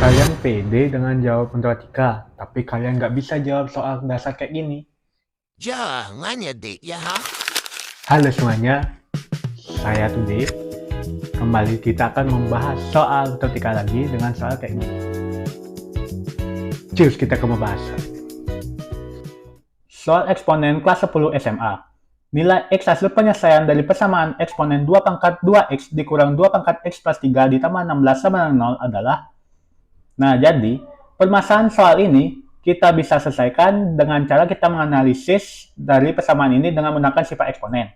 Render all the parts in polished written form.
Kalian pede dengan jawab matematika, tapi kalian nggak bisa jawab soal dasar kayak gini. Jangan ya, Dek, ya, ha? Halo semuanya, saya Tude. Kembali kita akan membahas soal matematika lagi dengan soal kayak gini. Cus, kita ke pembahasan. Soal eksponen kelas 10 SMA. Nilai X hasil penyelesaian dari persamaan eksponen 2 pangkat 2X dikurang 2 pangkat X plus 3 ditambah 16 sama dengan 0 adalah. Nah, jadi permasalahan soal ini kita bisa selesaikan dengan cara kita menganalisis dari persamaan ini dengan menggunakan sifat eksponen.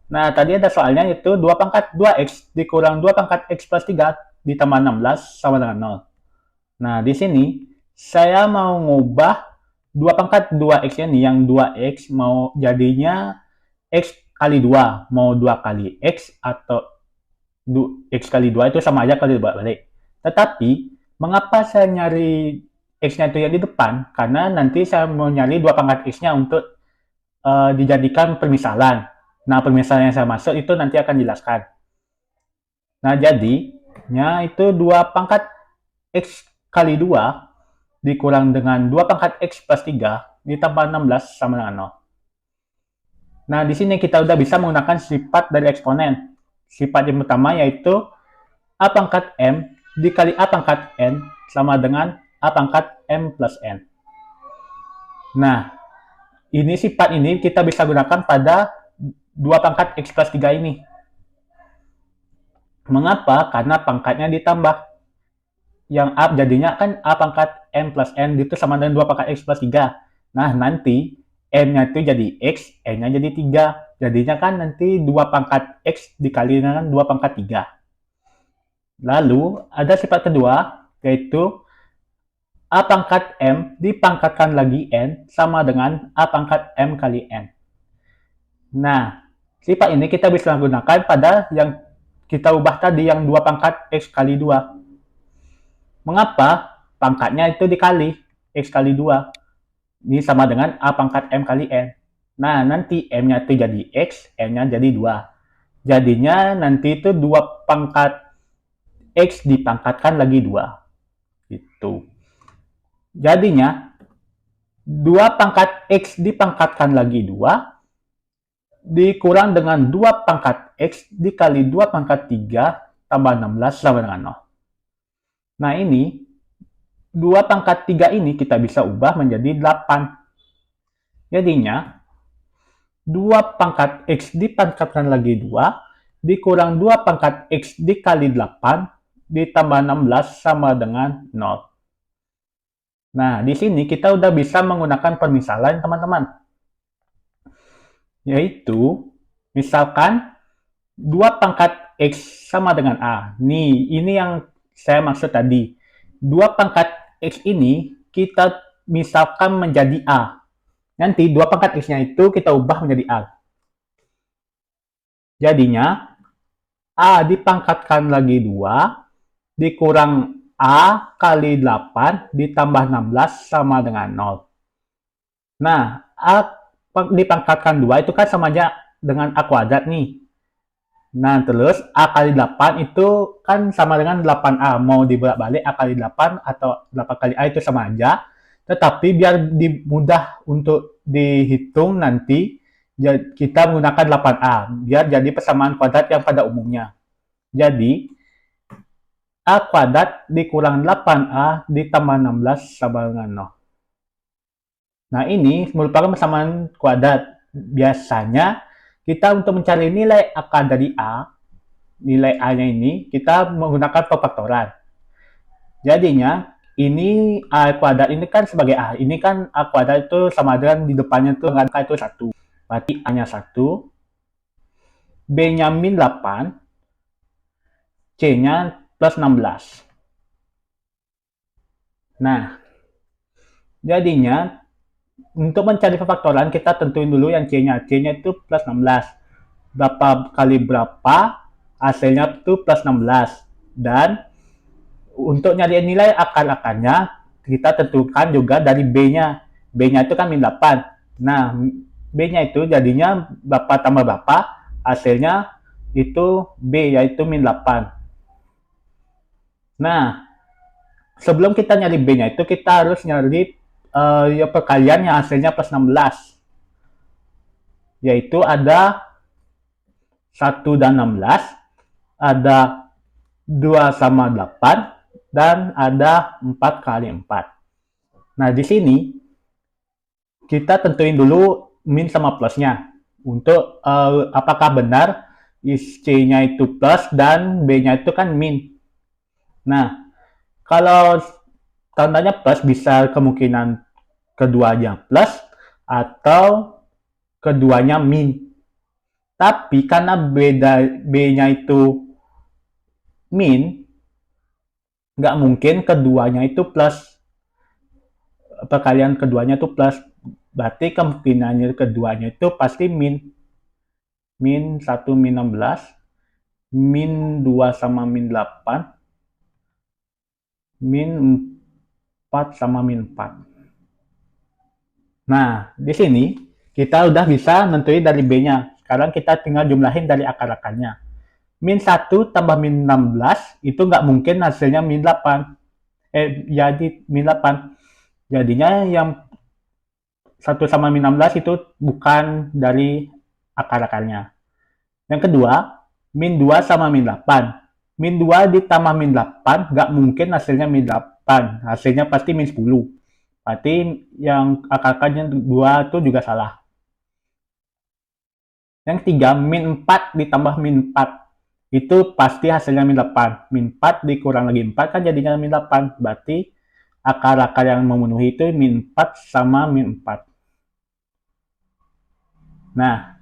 Nah, tadi ada soalnya yaitu 2 pangkat 2X dikurang 2 pangkat X plus 3 ditambah 16 sama dengan 0. Nah, di sini saya mau ngubah 2 pangkat 2X ini, yang 2X mau jadinya X kali 2. Mau 2 kali X atau X kali 2 itu sama aja kali balik. Tetapi, mengapa saya nyari X-nya itu yang di depan? Karena nanti saya mau nyari 2 pangkat X-nya untuk dijadikan permisalan. Nah, permisalan yang saya maksud itu nanti akan dijelaskan. Nah, jadinya itu 2 pangkat X kali 2 dikurang dengan 2 pangkat X plus 3 ditambah 16 sama dengan 0. Nah, di sini kita udah bisa menggunakan sifat dari eksponen. Sifat yang pertama yaitu A pangkat M dikali A pangkat N sama dengan A pangkat M plus N. Nah, ini sifat ini kita bisa gunakan pada 2 pangkat X plus 3 ini. Mengapa? Karena pangkatnya ditambah. Yang A jadinya kan A pangkat M plus N itu sama dengan 2 pangkat X plus 3. Nah, nanti M-nya itu jadi X, N-nya jadi 3. Jadinya kan nanti 2 pangkat X dikali dengan 2 pangkat 3. Lalu, ada sifat kedua, yaitu A pangkat M dipangkatkan lagi N sama dengan A pangkat M kali N. Nah, sifat ini kita bisa gunakan pada yang kita ubah tadi yang 2 pangkat X kali 2. Mengapa? Pangkatnya itu dikali X kali 2. Ini sama dengan A pangkat M kali N. Nah, nanti M-nya itu jadi X, N-nya jadi 2. Jadinya nanti itu 2 pangkat X dipangkatkan lagi 2. Gitu. Jadinya, 2 pangkat X dipangkatkan lagi 2 dikurang dengan 2 pangkat X dikali 2 pangkat 3 tambah 16 sama dengan 0. Nah, ini 2 pangkat 3 ini kita bisa ubah menjadi 8. Jadinya, 2 pangkat X dipangkatkan lagi 2 dikurang 2 pangkat X dikali 8 ditambah 16 sama dengan 0. Nah, di sini kita udah bisa menggunakan permisalan, teman-teman. Yaitu, misalkan 2 pangkat X sama dengan A. Nih, ini yang saya maksud tadi. 2 pangkat X ini kita misalkan menjadi A. Nanti 2 pangkat X-nya itu kita ubah menjadi A. Jadinya, A dipangkatkan lagi 2 dikurang A kali 8 ditambah 16 sama dengan 0. Nah, A dipangkatkan 2 itu kan sama aja dengan A kuadrat nih. Nah, terus A kali 8 itu kan sama dengan 8A. Mau dibolak-balik A kali 8 atau 8 kali A itu sama aja. Tetapi biar mudah untuk dihitung nanti, kita menggunakan 8A. Biar jadi persamaan kuadrat yang pada umumnya. Jadi, A kuadrat dikurang 8A ditambah 16 sama dengan 0. Nah, ini merupakan persamaan kuadrat. Biasanya, kita untuk mencari nilai akar dari A, nilai A-nya ini, kita menggunakan pemfaktoran. Jadinya, ini A kuadrat ini kan sebagai A. Ini kan A kuadrat itu sama dengan di depannya itu angka itu 1. Berarti A-nya 1, B-nya min 8, C-nya plus 16. Nah, jadinya untuk mencari pemfaktoran kita tentuin dulu yang C-nya. C-nya itu plus 16. Berapa kali berapa, hasilnya itu plus 16. Dan untuk nyari nilai akar-akarnya, kita tentukan juga dari B-nya. B-nya itu kan min 8. Nah, B-nya itu jadinya berapa tambah berapa, hasilnya itu B, yaitu min 8. Nah, sebelum kita nyari B-nya itu, kita harus nyari ya perkalian yang hasilnya plus 16. Yaitu ada 1 dan 16, ada 2 sama 8, dan ada 4 kali 4. Nah, di sini kita tentuin dulu min sama plusnya. Untuk apakah benar C-nya itu plus dan B-nya itu kan min. Nah, kalau tandanya plus bisa kemungkinan keduanya plus atau keduanya min. Tapi karena B-nya itu min, nggak mungkin keduanya itu plus. Perkalian keduanya itu plus. Berarti kemungkinannya keduanya itu pasti min. Min 1 min 16, min 2 sama min 8, min 4 sama min 4. Nah, di sini kita udah bisa nentuin dari B-nya. Sekarang kita tinggal jumlahin dari akar-akarnya. Min 1 tambah min 16 itu nggak mungkin hasilnya min 8. Jadi min 8. Jadinya yang 1 sama min 16 itu bukan dari akar-akarnya. Yang kedua, min 2 sama min 8. Min 2 ditambah min 8 nggak mungkin hasilnya min 8. Hasilnya pasti min 10. Berarti yang akar-akarnya 2 itu juga salah. Yang ketiga, min 4 ditambah min 4. Itu pasti hasilnya min 8. Min 4 dikurang lagi 4 kan jadinya min 8. Berarti akar-akar yang memenuhi itu min 4 sama min 4. Nah,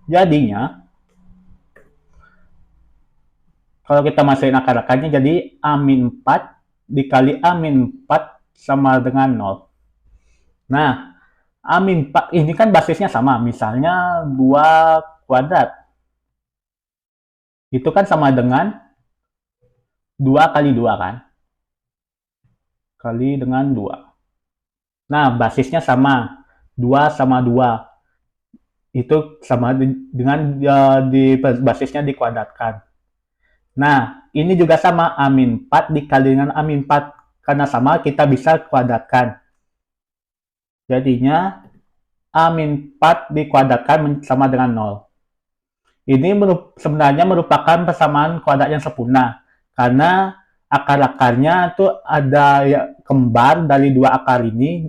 jadinya kalau kita masukin akar-akarnya jadi A-4 dikali A-4 sama dengan 0. Nah, A-4 ini kan basisnya sama, misalnya 2 kuadrat. Itu kan sama dengan 2 kali 2 kan? Kali dengan 2. Nah, basisnya sama, 2 sama 2. Itu sama dengan di basisnya dikuadratkan. Nah, ini juga sama, A-4 dikali dengan A-4. Karena sama, kita bisa kuadratkan. Jadinya, A-4 dikuadratkan sama dengan 0. Ini sebenarnya merupakan persamaan kuadrat yang sempurna. Karena akar-akarnya itu ada kembar dari 2 akar ini,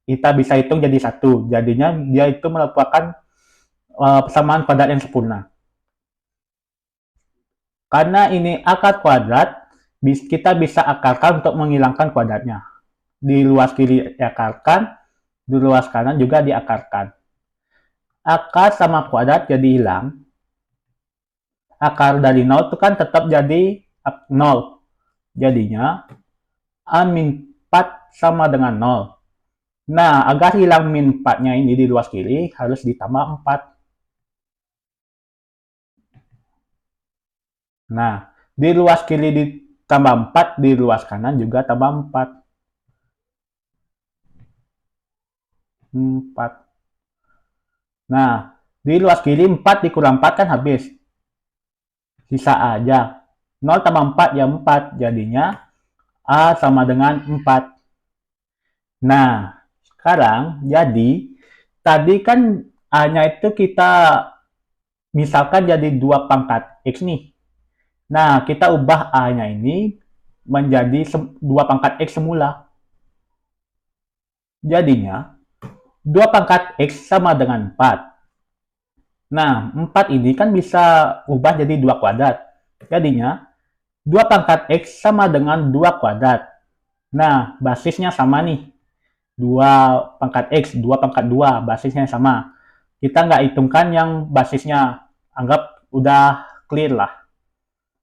kita bisa hitung jadi 1. Jadinya, dia itu merupakan persamaan kuadrat yang sempurna. Karena ini akar kuadrat, kita bisa akarkan untuk menghilangkan kuadratnya. Di luas kiri diakarkan, di luas kanan juga diakarkan. Akar sama kuadrat jadi hilang. Akar dari 0 itu kan tetap jadi 0. Jadinya, A-4 sama dengan 0. Nah, agar hilang min 4-nya ini di luas kiri, harus ditambah 4. Nah, di luas kiri ditambah 4, di luas kanan juga tambah 4. 4. Nah, di luas kiri 4 dikurang 4 kan habis. Sisa aja. 0 tambah 4 ya 4. Jadinya A sama dengan 4. Nah, sekarang jadi tadi kan A-nya itu kita misalkan jadi 2 pangkat X nih. Nah, kita ubah A-nya ini menjadi 2 pangkat X semula. Jadinya, 2 pangkat X sama dengan 4. Nah, 4 ini kan bisa ubah jadi 2 kuadrat. Jadinya, 2 pangkat X sama dengan 2 kuadrat. Nah, basisnya sama nih. 2 pangkat X, 2 pangkat 2, basisnya sama. Kita nggak hitungkan yang basisnya. Anggap udah clear lah.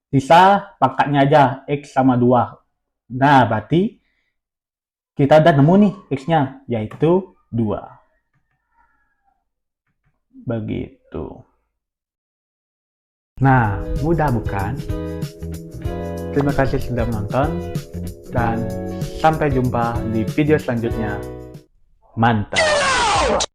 Sisa pangkatnya aja, X sama 2. Nah, berarti kita udah nemu nih X-nya, yaitu 2. Begitu. Nah, mudah bukan? Terima kasih sudah menonton, dan sampai jumpa di video selanjutnya. Mantap!